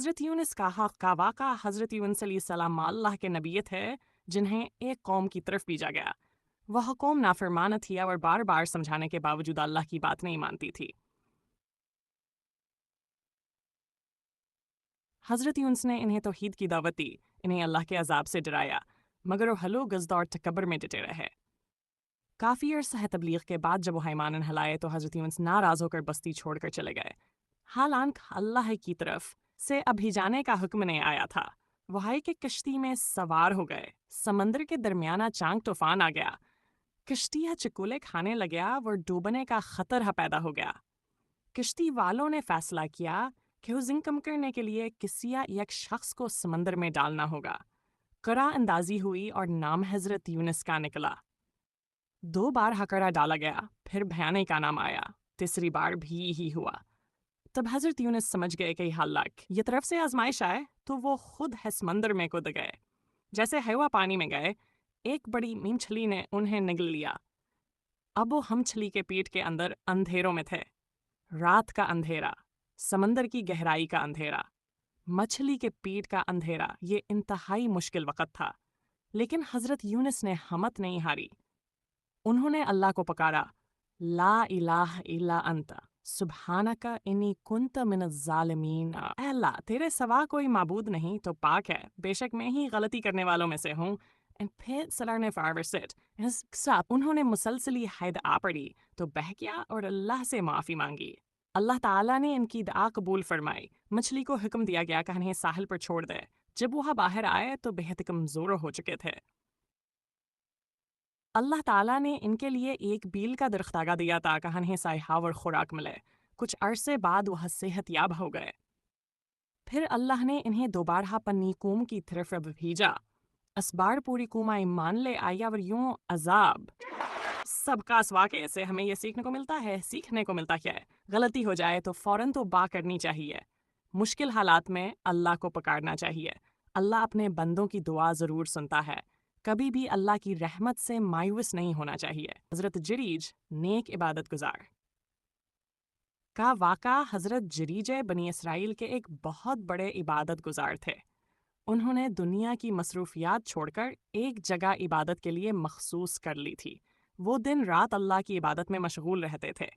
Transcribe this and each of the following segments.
حضرت یونس کا واقعہ حضرت یونس علیہ السلام اللہ کے نبی تھے جنہیں ایک قوم کی طرف بھیجا گیا۔ وہ قوم نافرمانہ تھی اور بار بار سمجھانے کے باوجود اللہ کی بات نہیں مانتی تھی۔ حضرت یونس نے انہیں توحید کی دعوت دی، انہیں اللہ کے عذاب سے ڈرایا، مگر وہ ہلو گزد اور تکبر میں ڈٹے رہے۔ کافی عرصہ تبلیغ کے بعد جب وہ ایمان انہلائے تو حضرت یونس ناراض ہو کر بستی چھوڑ کر چلے گئے۔ حالانکہ اللہ کی طرف سے ابھی جانے کا حکم نہیں آیا تھا۔ وہ آئے کہ کشتی میں سوار ہو گئے، سمندر کے درمیانہ چانک طوفان آ گیا، کشتیاں چکولے کھانے لگیا، وہ ڈوبنے کا خطرہ پیدا ہو گیا۔ کشتی والوں نے فیصلہ کیا کہ حزن کم کرنے کے لیے کسی ایک شخص کو سمندر میں ڈالنا ہوگا۔ قرعہ اندازی ہوئی اور نام حضرت یونس کا نکلا۔ 2 بار ہکڑا ڈالا گیا، پھر بھیانے کا نام آیا، تیسری بار بھی یہی ہوا۔ تب حضرت یونس سمجھ گئے کہ یہ طرف سے آزمائش آئے تو وہ خود ہے سمندر میں کود گئے۔ جیسے ہوا پانی میں گئے، ایک بڑی مچھلی نے انہیں نگل لیا۔ اب وہ مچھلی کے پیٹ کے اندر اندھیروں میں تھے، رات کا اندھیرا، سمندر کی گہرائی کا اندھیرا، مچھلی کے پیٹ کا اندھیرا۔ یہ انتہائی مشکل وقت تھا، لیکن حضرت یونس نے ہمت نہیں ہاری۔ انہوں نے اللہ کو پکارا، لا الہ الا انت سبحانک انی کنت من الظالمین۔ اے اللہ، تیرے سوا کوئی معبود نہیں تو پاک ہے، بے شک میں ہی غلطی کرنے والوں میں سے ہوں۔ انہوں نے مسلسلی دعا پڑھی تو بہہ گیا اور اللہ سے معافی مانگی۔ اللہ تعالیٰ نے ان کی دعا قبول فرمائی۔ مچھلی کو حکم دیا گیا کہ انہیں ساحل پر چھوڑ دے۔ جب وہ باہر آئے تو بہت کمزور ہو چکے تھے۔ اللہ تعالیٰ نے ان کے لیے ایک بیل کا درخت آگا دیا تاکہ انہیں سایہ اور خوراک ملے۔ کچھ عرصے بعد وہ صحت یاب ہو گئے۔ پھر اللہ نے انہیں دوبارہ پنی قوم کی طرف بھیجا۔ اس بار پوری قوم ایمان لے آئی اور یوں عذاب۔ سب کا اس واقعے سے ہمیں یہ سیکھنے کو ملتا کیا ہے؟ غلطی ہو جائے تو فوراً توبہ کرنی چاہیے۔ مشکل حالات میں اللہ کو پکارنا چاہیے۔ اللہ اپنے بندوں کی دعا ضرور سنتا ہے۔ کبھی بھی اللہ کی رحمت سے مایوس نہیں ہونا چاہیے۔ حضرت جریج، نیک عبادت گزار کا واقعہ۔ حضرت جریج بنی اسرائیل کے ایک بہت بڑے عبادت گزار تھے۔ انہوں نے دنیا کی مصروفیات چھوڑ کر ایک جگہ عبادت کے لیے مخصوص کر لی تھی۔ وہ دن رات اللہ کی عبادت میں مشغول رہتے تھے۔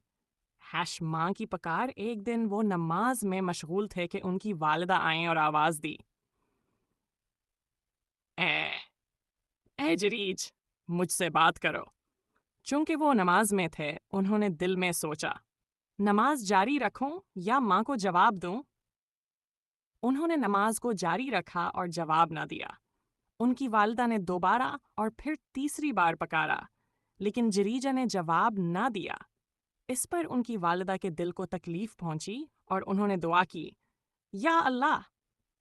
ماں کی پکار۔ ایک دن وہ نماز میں مشغول تھے کہ ان کی والدہ آئیں اور آواز دی، اے جریج، مجھ سے بات کرو۔ چونکہ وہ نماز میں تھے، انہوں نے دل میں سوچا، نماز جاری رکھوں یا ماں کو جواب دوں؟ انہوں نے نماز کو جاری رکھا اور جواب نہ دیا۔ ان کی والدہ نے دوبارہ اور پھر تیسری بار پکارا، لیکن جریجہ نے جواب نہ دیا۔ اس پر ان کی والدہ کے دل کو تکلیف پہنچی اور انہوں نے دعا کی، یا اللہ،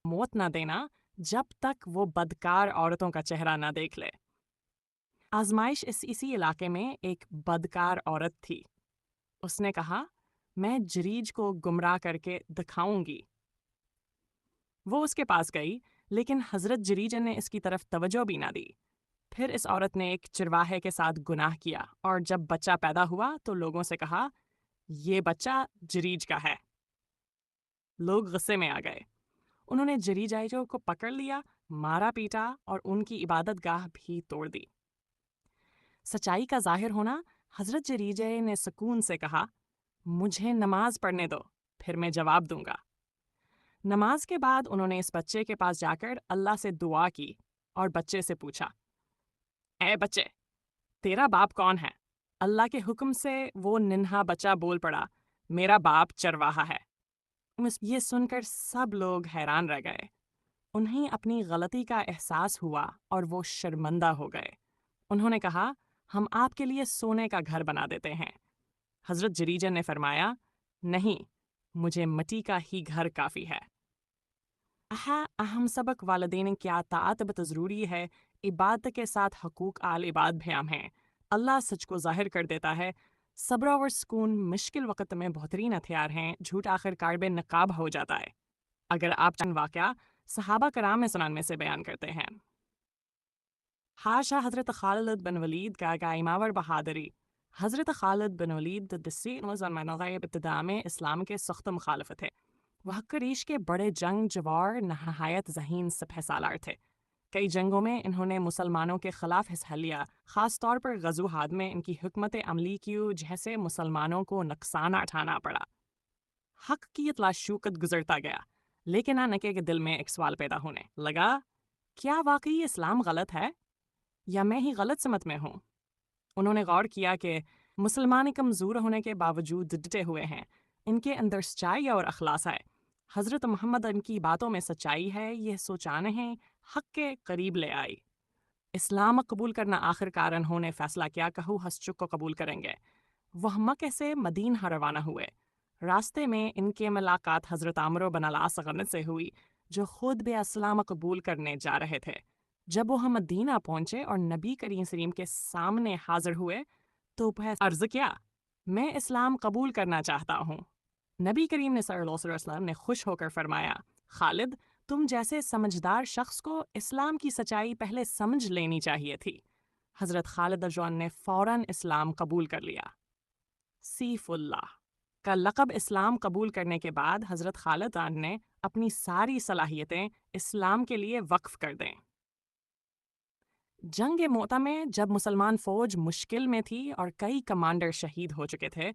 موت نہ دینا جب تک وہ بدکار عورتوں کا چہرہ نہ دیکھ لے۔ آزمائش اسی علاقے میں ایک بدکار عورت تھی۔ اس نے کہا، میں جریج کو گمراہ کر کے دکھاؤں گی۔ وہ اس کے پاس گئی، لیکن حضرت جریج نے اس کی طرف توجہ بھی نہ دی۔ پھر اس عورت نے ایک چرواہے کے ساتھ گناہ کیا اور جب بچہ پیدا ہوا تو لوگوں سے کہا، یہ بچہ جریج کا ہے۔ لوگ غصے میں آ گئے۔ انہوں نے جریج کو پکڑ لیا، مارا پیٹا اور ان کی عبادت گاہ بھی توڑ دی۔ سچائی کا ظاہر ہونا۔ حضرت جریج نے سکون سے کہا، مجھے نماز پڑھنے دو، پھر میں جواب دوں گا۔ نماز کے بعد انہوں نے اس بچے کے پاس جا کر اللہ سے دعا کی اور بچے سے پوچھا، اے بچے، تیرا باپ کون ہے؟ اللہ کے حکم سے وہ ننھا بچہ بول پڑا، میرا باپ چرواہا ہے۔ یہ سن کر سب لوگ حیران رہ گئے۔ انہیں اپنی غلطی کا احساس ہوا اور وہ شرمندہ ہو گئے۔ انہوں نے کہا، ہم آپ کے لیے سونے کا گھر بنا دیتے ہیں۔ حضرت جریج نے فرمایا، نہیں، مجھے مٹی کا ہی گھر کافی ہے۔ اہم سبق والدین کی اطاعت ضروری ہے۔ عبادت کے ساتھ حقوق آل عباد بھی اہم ہیں۔ اللہ سچ کو ظاہر کر دیتا ہے۔ صبر اور سکون مشکل وقت میں بہترین ہتھیار ہیں۔ جھوٹ آخر کار بے نقاب ہو جاتا ہے۔ اگر آپ چند واقعہ صحابہ کرام میں سنان میں سے بیان کرتے ہیں۔ حاشا حضرت خالد بن ولید کا گائماور بہادری۔ حضرت خالد بن ولید ابتداء میں اسلام کے سخت مخالف تھے۔ وہ قریش کے بڑے جنگ جوار نہایت ذہین سپہ سالار تھے۔ کئی جنگوں میں انہوں نے مسلمانوں کے خلاف حصہ لیا، خاص طور پر غزوہات میں ان کی حکمت عملی کی وجہ سے مسلمانوں کو نقصان اٹھانا پڑا۔ حق کی اطلاع شوکت گزرتا گیا، لیکن آنکے کے دل میں ایک سوال پیدا ہونے لگا، کیا واقعی اسلام غلط ہے یا میں ہی غلط سمت میں ہوں؟ انہوں نے غور کیا کہ مسلمان کمزور ہونے کے باوجود ڈٹے ہوئے ہیں، ان کے اندر سچائی اور اخلاص ہے۔ حضرت محمد ان کی باتوں میں سچائی ہے، یہ سوچانے ہیں حق کے قریب لے آئی۔ اسلام قبول کرنا آخر کار انہوں نے فیصلہ کیا کہو ہسچک کو قبول کریں گے۔ وہ مکہ سے مدینہ روانہ ہوئے۔ راستے میں ان کے ملاقات حضرت عمرو بن العاص غنت سے ہوئی، جو خود بھی اسلام قبول کرنے جا رہے تھے۔ جب وہ مدینہ پہنچے اور نبی کریم صلی اللہ علیہ وسلم کے سامنے حاضر ہوئے تو عرض کیا، میں اسلام قبول کرنا چاہتا ہوں۔ نبی کریم نے صلی اللہ علیہ وسلم نے خوش ہو کر فرمایا، خالد، تم جیسے سمجھدار شخص کو اسلام کی سچائی پہلے سمجھ لینی چاہیے تھی۔ حضرت خالد رضوان نے فوراً اسلام قبول کر لیا۔ سیف اللہ کا لقب اسلام قبول کرنے کے بعد حضرت خالد نے اپنی ساری صلاحیتیں اسلام کے لیے وقف کر دیں۔ جنگ موتا میں جب مسلمان فوج مشکل میں تھی اور کئی کمانڈر شہید ہو چکے تھے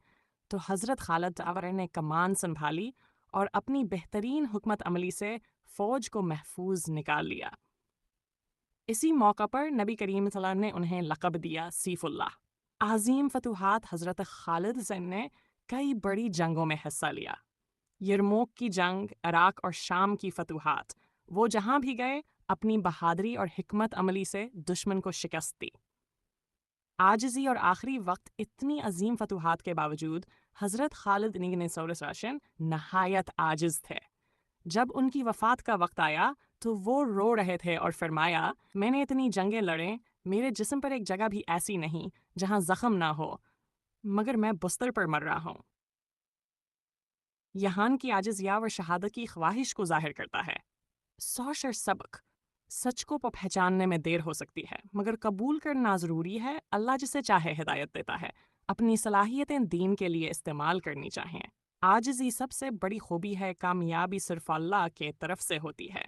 تو حضرت خالد نے کمان سنبھالی اور اپنی بہترین حکمت عملی سے فوج کو محفوظ نکال لیا۔ اسی موقع پر نبی کریم صلی اللہ علیہ وسلم نے انہیں لقب دیا سیف اللہ۔ عظیم فتوحات حضرت خالد نے کئی بڑی جنگوں میں حصہ لیا۔ یرموک کی جنگ، عراق اور شام کی فتوحات، وہ جہاں بھی گئے اپنی بہادری اور حکمت عملی سے دشمن کو شکست دی۔ عاجزی اور آخری وقت اتنی عظیم فتوحات کے باوجود حضرت خالد نہایت عاجز تھے۔ جب ان کی وفات کا وقت آیا تو وہ رو رہے تھے اور فرمایا، میں نے اتنی جنگیں لڑیں، میرے جسم پر ایک جگہ بھی ایسی نہیں جہاں زخم نہ ہو، مگر میں بستر پر مر رہا ہوں۔ یہاں کی عاجزیہ و شہادت کی خواہش کو ظاہر کرتا ہے۔ سوشر سبق، سچ کو پہچاننے میں دیر ہو سکتی ہے مگر قبول کرنا ضروری ہے۔ اللہ جسے چاہے ہدایت دیتا ہے، اپنی صلاحیتیں دین کے لیے استعمال کرنی چاہیے۔ عاجزی سب سے بڑی خوبی ہے، کامیابی صرف اللہ کے طرف سے ہوتی ہے۔